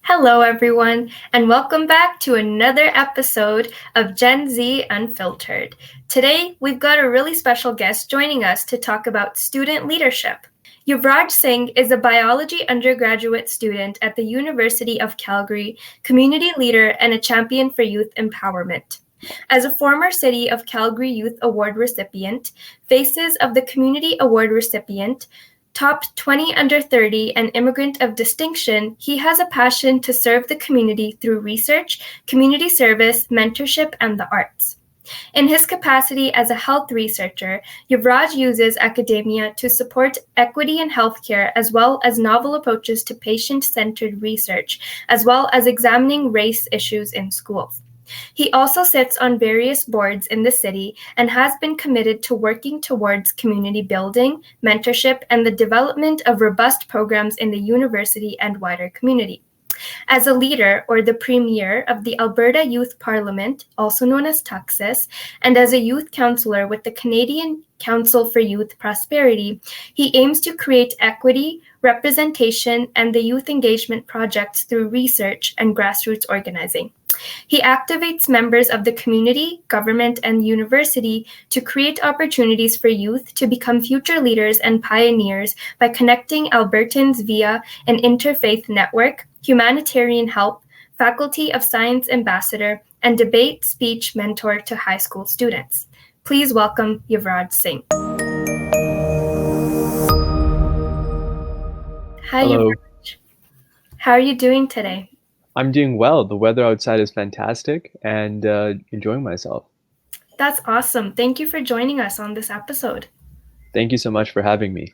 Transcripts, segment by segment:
Hello, everyone, and welcome back to another episode of Gen Z Unfiltered. Today, we've got a really special guest joining us to talk about student leadership. Yuvraj Singh is a biology undergraduate student at the University of Calgary, community leader, and a champion for youth empowerment. As a former City of Calgary Youth Award recipient, Faces of the Community Award recipient, Top 20 Under 30, and Immigrant of Distinction, he has a passion to serve the community through research, community service, mentorship, and the arts. In his capacity as a health researcher, Yuvraj uses academia to support equity in healthcare as well as novel approaches to patient-centered research, as well as examining race issues in schools. He also sits on various boards in the city and has been committed to working towards community building, mentorship, and the development of robust programs in the university and wider community. As a leader or the premier of the Alberta Youth Parliament, also known as TUXIS, and as a youth councilor with the Canadian Council for Youth Prosperity, he aims to create equity, representation, and the youth engagement projects through research and grassroots organizing. He activates members of the community, government, and university to create opportunities for youth to become future leaders and pioneers by connecting Albertans via an interfaith network, humanitarian help, Faculty of Science ambassador, and debate speech mentor to high school students. Please welcome Yuvraj Singh. Hi, Hello. Yuvraj. How are you doing today? I'm doing well. The weather outside is fantastic and enjoying myself. That's awesome. Thank you for joining us on this episode. Thank you so much for having me.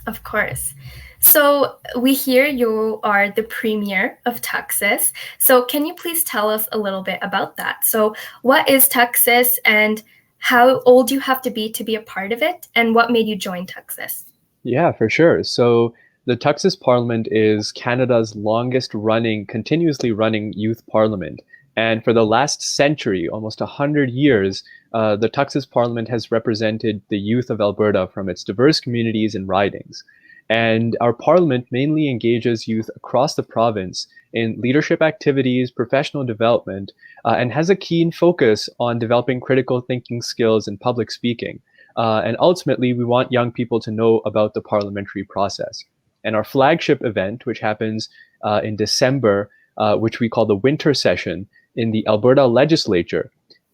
Of course. So we hear you are the premier of TUXIS. So can you please tell us a little bit about that? So what is TUXIS and how old do you have to be a part of it? And what made you join TUXIS? Yeah, for sure. So the TUXIS Parliament is Canada's longest running, continuously running youth parliament. And for the last century, almost 100 years, the TUXIS Parliament has represented the youth of Alberta from its diverse communities and ridings. And our parliament mainly engages youth across the province in leadership activities, professional development, and has a keen focus on developing critical thinking skills and public speaking. And ultimately, we want young people to know about the parliamentary process. And our flagship event, which happens in December, which we call the winter session in the Alberta legislature,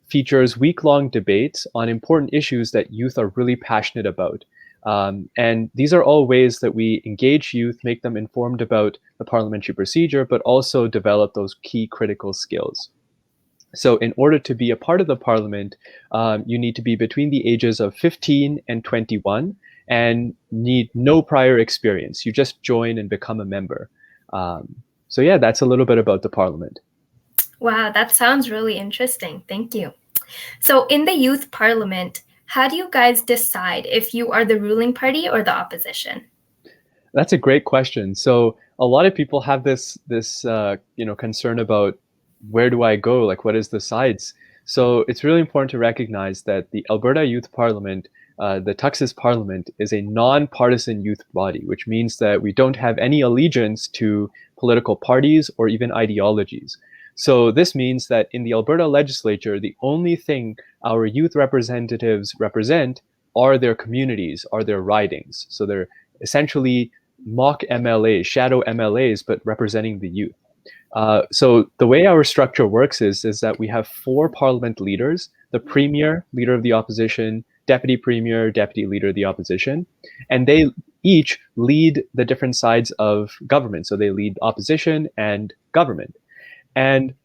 features week-long debates on important issues that youth are really passionate about. And these are all ways that we engage youth, make them informed about the parliamentary procedure, but also develop those key critical skills. So in order to be a part of the parliament, you need to be between the ages of 15 and 21 and need no prior experience. You just join and become a member. So yeah, that's a little bit about the parliament. Wow, that sounds really interesting. Thank you. So in the youth parliament, how do you guys decide if you are the ruling party or the opposition? That's a great question. So a lot of people have this concern about where do I go? Like, what is the sides? So it's really important to recognize that the Alberta Youth Parliament, the TUXIS Parliament, is a non-partisan youth body, which means that we don't have any allegiance to political parties or even ideologies. So this means that in the Alberta legislature, the only thing our youth representatives represent are their communities, are their ridings. So they're essentially mock MLAs, shadow MLAs, but representing the youth. So the way our structure works is that we have 4 parliament leaders: the premier, leader of the opposition, deputy premier, deputy leader of the opposition, and they each lead the different sides of government. So they lead opposition and government. And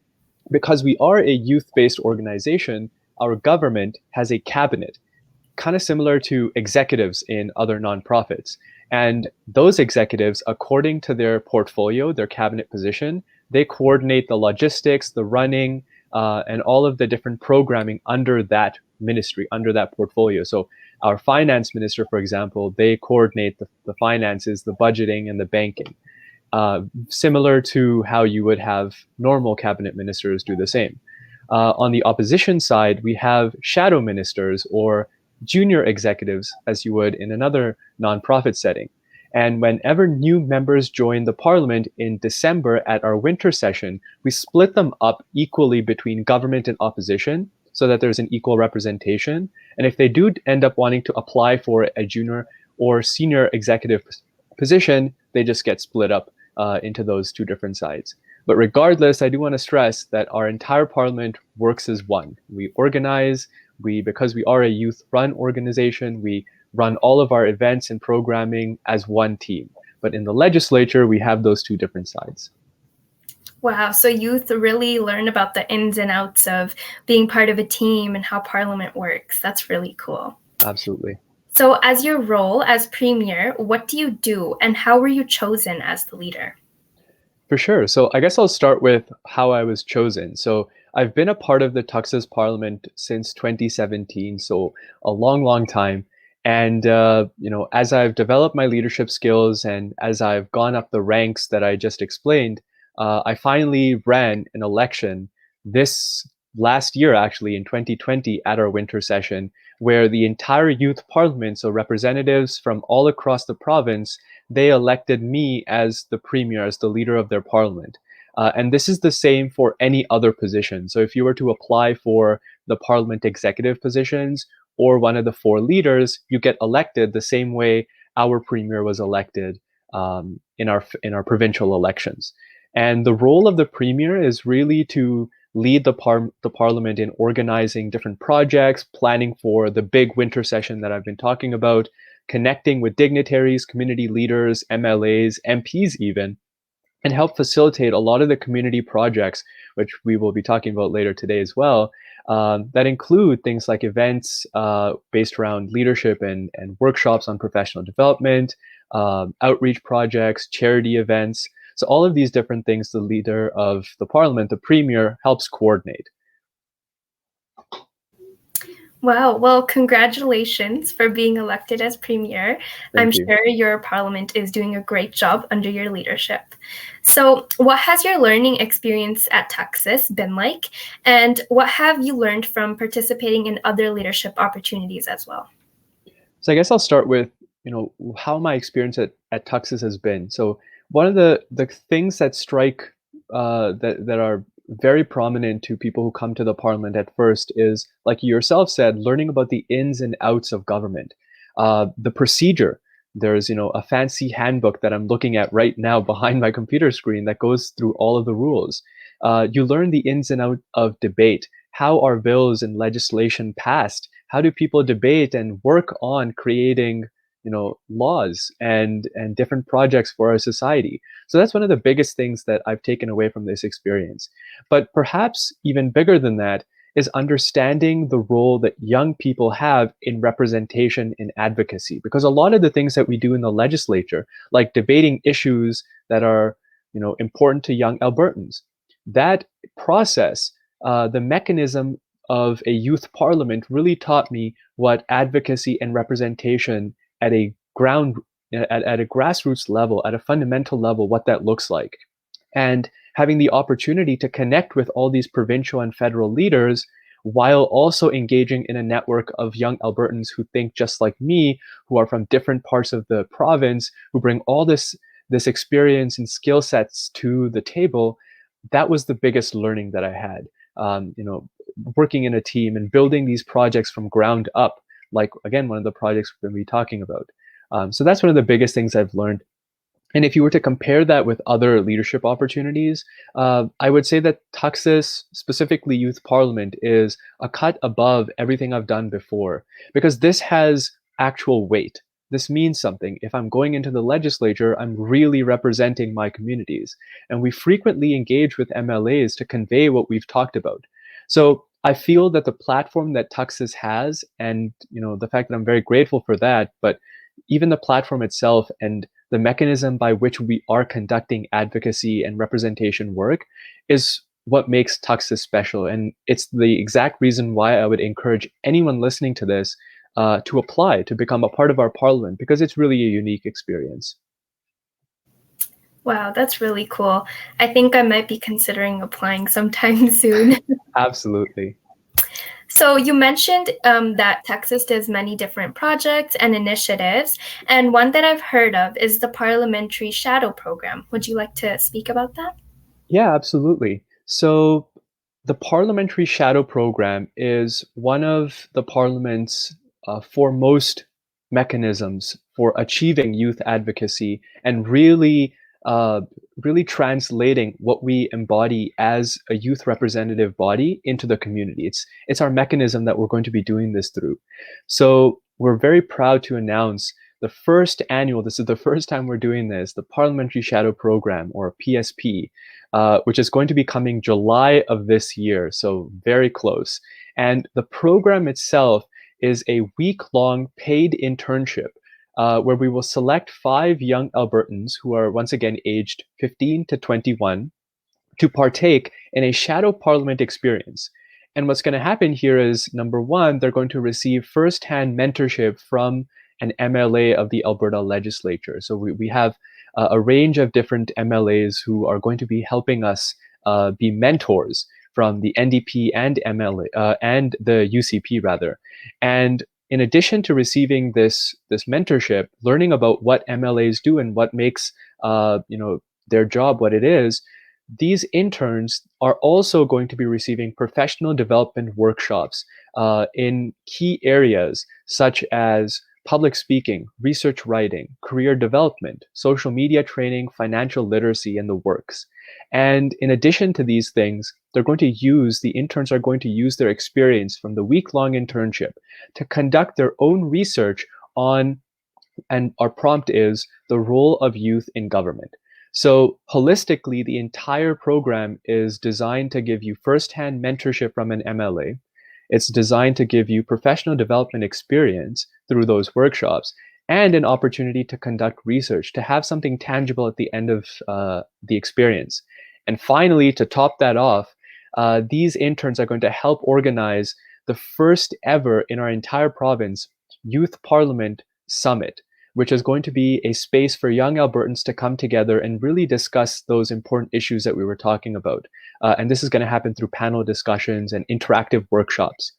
because we are a youth-based organization, our government has a cabinet, kind of similar to executives in other nonprofits. And those executives, according to their portfolio, their cabinet position, they coordinate the logistics, the running, and all of the different programming under that ministry, under that portfolio. So our finance minister, for example, they coordinate the finances, the budgeting, and the banking. Similar to how you would have normal cabinet ministers do the same. On the opposition side, we have shadow ministers or junior executives, as you would in another nonprofit setting. And whenever new members join the Parliament in December at our winter session, we split them up equally between government and opposition so that there's an equal representation. And if they do end up wanting to apply for a junior or senior executive position, they just get split up into those two different sides. But regardless, I do want to stress that our entire Parliament works as one. We organize, because we are a youth-run organization, we run all of our events and programming as one team. But in the legislature, we have those two different sides. Wow, so youth really learn about the ins and outs of being part of a team and how Parliament works. That's really cool. Absolutely. So as your role as Premier, what do you do and how were you chosen as the leader? For sure. So I guess I'll start with how I was chosen. So I've been a part of the TUXIS Parliament since 2017, so a long, long time. And as I've developed my leadership skills and as I've gone up the ranks that I just explained, I finally ran an election this last year, actually in 2020, at our winter session, where the entire youth parliament, so representatives from all across the province, they elected me as the premier, as the leader of their parliament. And this is the same for any other position. So if you were to apply for the parliament executive positions or one of the four leaders, you get elected the same way our premier was elected in our provincial elections. And the role of the premier is really to lead the parliament in organizing different projects, planning for the big winter session that I've been talking about, connecting with dignitaries, community leaders, MLAs, MPs even, and help facilitate a lot of the community projects, which we will be talking about later today as well, that include things like events based around leadership and workshops on professional development, outreach projects, charity events. So all of these different things, the leader of the parliament, the premier, helps coordinate. Wow, well, congratulations for being elected as Premier. I'm sure your Parliament is doing a great job under your leadership. So what has your learning experience at TUXIS been like? And what have you learned from participating in other leadership opportunities as well? So I guess I'll start with, how my experience at TUXIS has been. So one of the things that strike that are very prominent to people who come to the parliament at first is, like you yourself said, learning about the ins and outs of government, the procedure. There's a fancy handbook that I'm looking at right now behind my computer screen that goes through all of the rules. You learn the ins and outs of debate. How are bills and legislation passed? How do people debate and work on creating laws and different projects for our society? So that's one of the biggest things that I've taken away from this experience. But perhaps even bigger than that is understanding the role that young people have in representation and advocacy. Because a lot of the things that we do in the legislature, like debating issues that are important to young Albertans, that process, the mechanism of a youth parliament really taught me what advocacy and representation at a grassroots level, at a fundamental level, what that looks like. And having the opportunity to connect with all these provincial and federal leaders while also engaging in a network of young Albertans who think just like me, who are from different parts of the province, who bring all this experience and skill sets to the table, that was the biggest learning that I had. Working in a team and building these projects from ground up, like, again, one of the projects we're going to be talking about. So that's one of the biggest things I've learned. And if you were to compare that with other leadership opportunities, I would say that TUXIS, specifically Youth Parliament, is a cut above everything I've done before, because this has actual weight. This means something. If I'm going into the legislature, I'm really representing my communities. And we frequently engage with MLAs to convey what we've talked about. So I feel that the platform that TUXIS has, and the fact that I'm very grateful for that, but even the platform itself and the mechanism by which we are conducting advocacy and representation work is what makes TUXIS special. And it's the exact reason why I would encourage anyone listening to this to apply to become a part of our parliament, because it's really a unique experience. Wow, that's really cool. I think I might be considering applying sometime soon. Absolutely. So you mentioned that TUXIS does many different projects and initiatives, and one that I've heard of is the Parliamentary Shadow Program. Would you like to speak about that? Yeah, absolutely. So the Parliamentary Shadow Program is one of the Parliament's foremost mechanisms for achieving youth advocacy and uh, really translating what we embody as a youth representative body into the community. It's our mechanism that we're going to be doing this through. So we're very proud to announce the first annual, this is the first time we're doing this, the Parliamentary Shadow Program, or PSP, which is going to be coming July of this year, so very close. And the program itself is a week-long paid internship where we will select 5 young Albertans who are once again aged 15 to 21 to partake in a shadow parliament experience. And what's going to happen here is, number one, they're going to receive firsthand mentorship from an MLA of the Alberta legislature. So we have a range of different MLAs who are going to be helping us be mentors from the NDP and MLA and the UCP rather. And in addition to receiving this mentorship, learning about what MLAs do and what makes their job what it is, these interns are also going to be receiving professional development workshops in key areas such as public speaking, research writing, career development, social media training, financial literacy, and the works. And in addition to these things, the interns are going to use their experience from the week-long internship to conduct their own research on, and our prompt is, the role of youth in government. So holistically, the entire program is designed to give you firsthand mentorship from an MLA. It's designed to give you professional development experience through those workshops and an opportunity to conduct research, to have something tangible at the end of the experience. And finally, to top that off, these interns are going to help organize the first ever in our entire province Youth Parliament Summit, which is going to be a space for young Albertans to come together and really discuss those important issues that we were talking about. And this is going to happen through panel discussions and interactive workshops.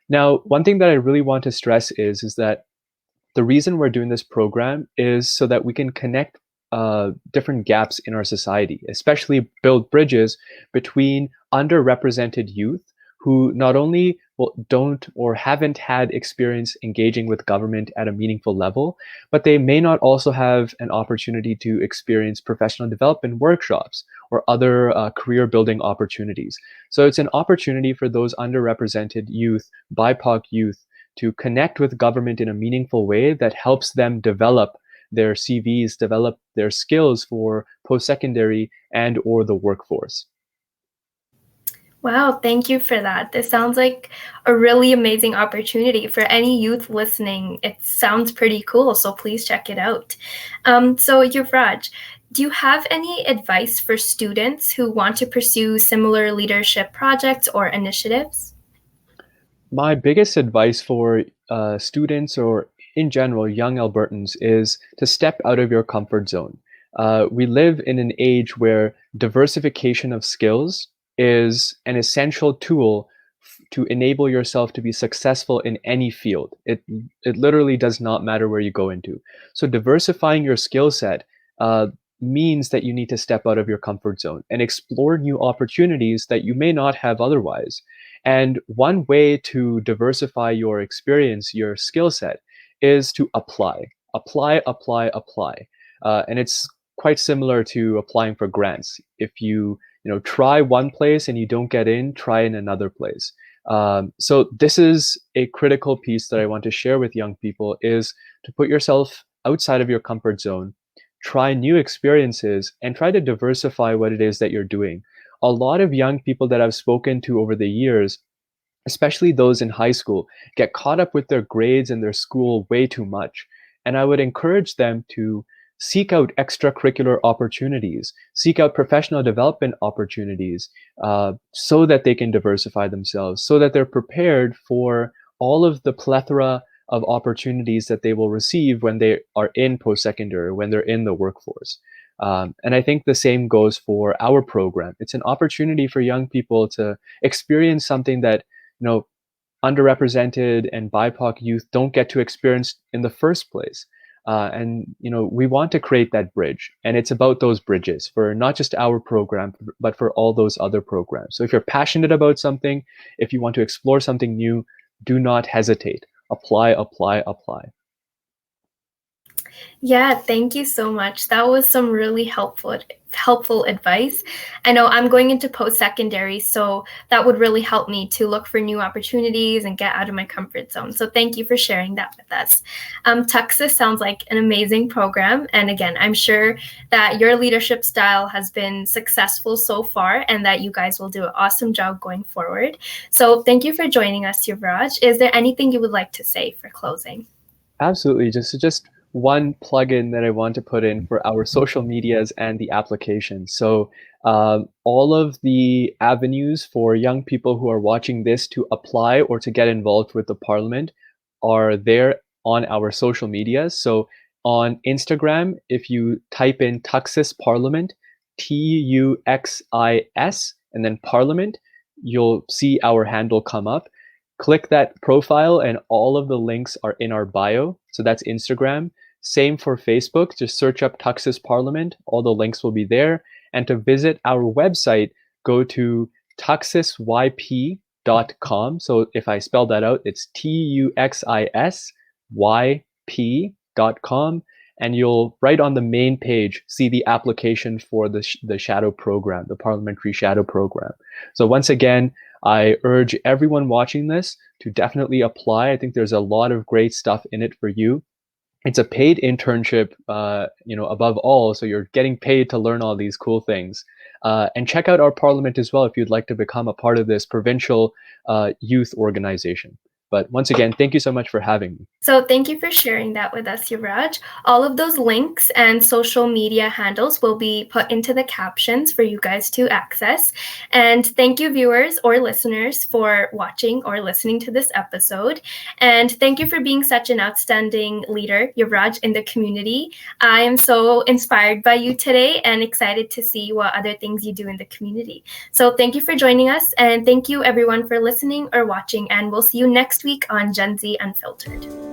Now, one thing that I really want to stress is that the reason we're doing this program is so that we can connect different gaps in our society, especially build bridges between underrepresented youth who not only don't or haven't had experience engaging with government at a meaningful level, but they may not also have an opportunity to experience professional development workshops or other career building opportunities. So it's an opportunity for those underrepresented youth, BIPOC youth, to connect with government in a meaningful way that helps them develop their CVs, develop their skills for post-secondary and or the workforce. Wow, thank you for that. This sounds like a really amazing opportunity for any youth listening. It sounds pretty cool, so please check it out. So Yuvraj, do you have any advice for students who want to pursue similar leadership projects or initiatives? My biggest advice for students or in general young Albertans is to step out of your comfort zone. We live in an age where diversification of skills is an essential tool to enable yourself to be successful in any field. It literally does not matter where you go into. So diversifying your skill set means that you need to step out of your comfort zone and explore new opportunities that you may not have otherwise. And one way to diversify your experience, your skill set, is to apply. Apply, apply, apply. And it's quite similar to applying for grants. If you try one place and you don't get in, try in another place. So this is a critical piece that I want to share with young people, is to put yourself outside of your comfort zone, try new experiences, and try to diversify what it is that you're doing. A lot of young people that I've spoken to over the years, especially those in high school, get caught up with their grades and their school way too much. And I would encourage them to seek out extracurricular opportunities, seek out professional development opportunities, so that they can diversify themselves, so that they're prepared for all of the plethora of opportunities that they will receive when they are in post-secondary, when they're in the workforce. And I think the same goes for our program. It's an opportunity for young people to experience something that underrepresented and BIPOC youth don't get to experience in the first place. And we want to create that bridge, and it's about those bridges for not just our program, but for all those other programs. So if you're passionate about something, if you want to explore something new, do not hesitate. Apply, apply, apply. Yeah, thank you so much. That was some really helpful advice. I know I'm going into post-secondary, so that would really help me to look for new opportunities and get out of my comfort zone. So thank you for sharing that with us. TUXIS sounds like an amazing program. And again, I'm sure that your leadership style has been successful so far and that you guys will do an awesome job going forward. So thank you for joining us, Yuvraj. Is there anything you would like to say for closing? Absolutely. Just one plugin that I want to put in for our social medias and the application. So all of the avenues for young people who are watching this to apply or to get involved with the Parliament are there on our social medias. So on Instagram, if you type in TUXIS Parliament, TUXIS, and then Parliament, you'll see our handle come up. Click that profile and all of the links are in our bio. So that's Instagram. Same for Facebook. Just search up TUXIS Parliament. All the links will be there. And to visit our website, go to tuxisyp.com. So if I spell that out, it's TUXISYP.com. And you'll, right on the main page, see the application for the shadow program, the Parliamentary Shadow Program. So once again, I urge everyone watching this to definitely apply. I think there's a lot of great stuff in it for you. It's a paid internship, above all, so you're getting paid to learn all these cool things. And check out our Parliament as well if you'd like to become a part of this provincial youth organization. But once again, thank you so much for having me. So thank you for sharing that with us, Yuvraj. All of those links and social media handles will be put into the captions for you guys to access. And thank you, viewers or listeners, for watching or listening to this episode. And thank you for being such an outstanding leader, Yuvraj, in the community. I am so inspired by you today and excited to see what other things you do in the community. So thank you for joining us, and thank you everyone for listening or watching, and we'll see you next week on Gen Z Unfiltered.